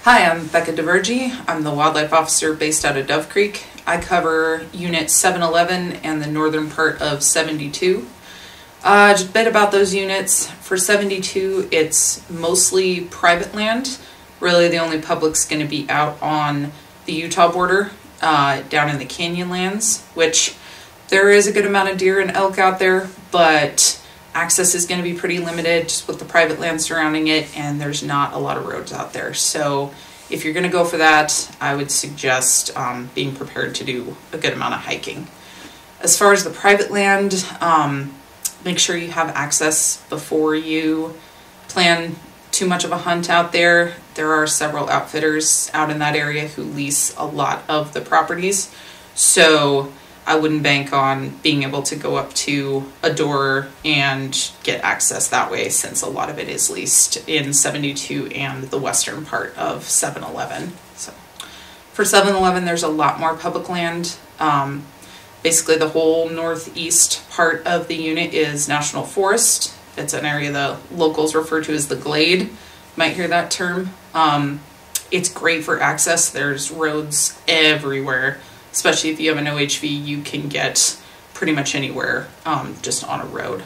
Hi, I'm Becca DeVergi. I'm the wildlife officer based out of Dove Creek. I cover Unit 711 and the northern part of 72. Just a bit about those units. For 72, it's mostly private land. Really, the only public's going to be out on the Utah border, down in the Canyonlands, which there is a good amount of deer and elk out there, but access is going to be pretty limited just with the private land surrounding it, and there's not a lot of roads out there. So if you're going to go for that, I would suggest being prepared to do a good amount of hiking. As far as the private land, make sure you have access before you plan too much of a hunt out there. There are several outfitters out in that area who lease a lot of the properties, so I wouldn't bank on being able to go up to a door and get access that way, since a lot of it is leased in 72 and the western part of 711. So for 711, there's a lot more public land. Basically, the whole northeast part of the unit is national forest. It's an area the locals refer to as the glade. You might hear that term. It's great for access. There's roads everywhere. Especially if you have an OHV, you can get pretty much anywhere just on a road.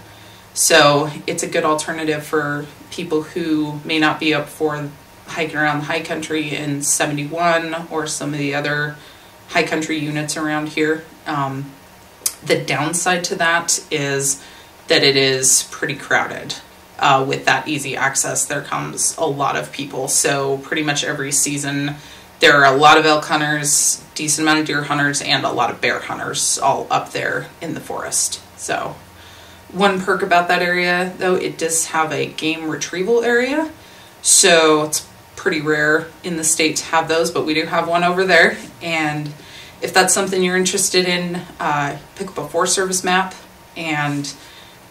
So it's a good alternative for people who may not be up for hiking around the high country in 71 or some of the other high country units around here. The downside to that is that it is pretty crowded. With that easy access, there comes a lot of people. So pretty much every season, there are a lot of elk hunters, decent amount of deer hunters, and a lot of bear hunters all up there in the forest. So one perk about that area, though, it does have a game retrieval area. So it's pretty rare in the state to have those, but we do have one over there. And if that's something you're interested in, pick up a Forest Service map, and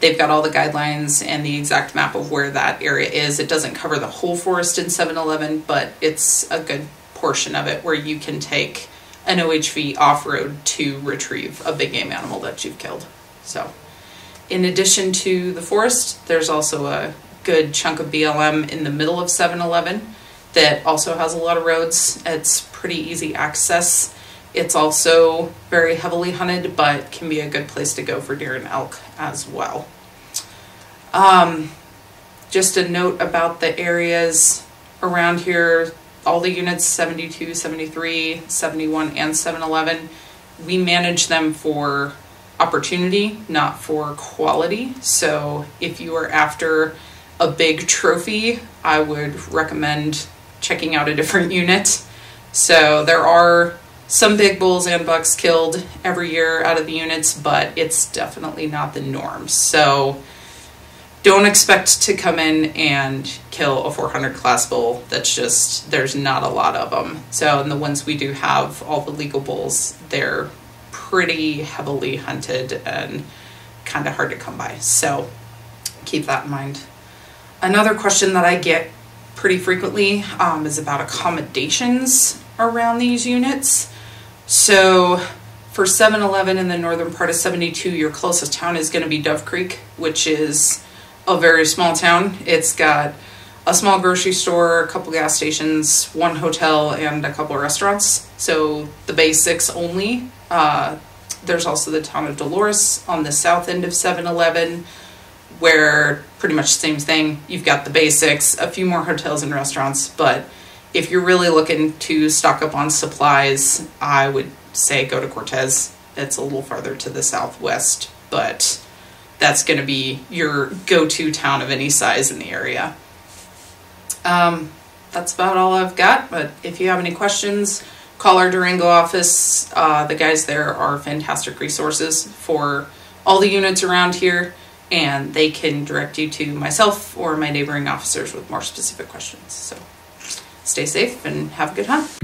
they've got all the guidelines and the exact map of where that area is. It doesn't cover the whole forest in 711, but it's a good portion of it where you can take an OHV off-road to retrieve a big game animal that you've killed. So in addition to the forest, there's also a good chunk of BLM in the middle of 711 that also has a lot of roads. It's pretty easy access. It's also very heavily hunted, but can be a good place to go for deer and elk as well. Just a note about the areas around here. All the units, 72, 73, 71, and 711, we manage them for opportunity, not for quality. So if you are after a big trophy, I would recommend checking out a different unit. So there are some big bulls and bucks killed every year out of the units, but it's definitely not the norm. So don't expect to come in and kill a 400 class bull. That's just, there's not a lot of them. So, and the ones we do have, all the legal bulls, they're pretty heavily hunted and kind of hard to come by. So keep that in mind. Another question that I get pretty frequently is about accommodations around these units. So for 711 in the northern part of 72, your closest town is going to be Dove Creek, which is a very small town. It's got a small grocery store, a couple gas stations, one hotel, and a couple restaurants. So the basics only. There's also the town of Dolores on the south end of 711, where pretty much the same thing. You've got the basics, a few more hotels and restaurants, but if you're really looking to stock up on supplies, I would say go to Cortez. It's a little farther to the southwest, but that's going to be your go-to town of any size in the area. That's about all I've got, but if you have any questions, call our Durango office. The guys there are fantastic resources for all the units around here, and they can direct you to myself or my neighboring officers with more specific questions. So stay safe and have a good hunt.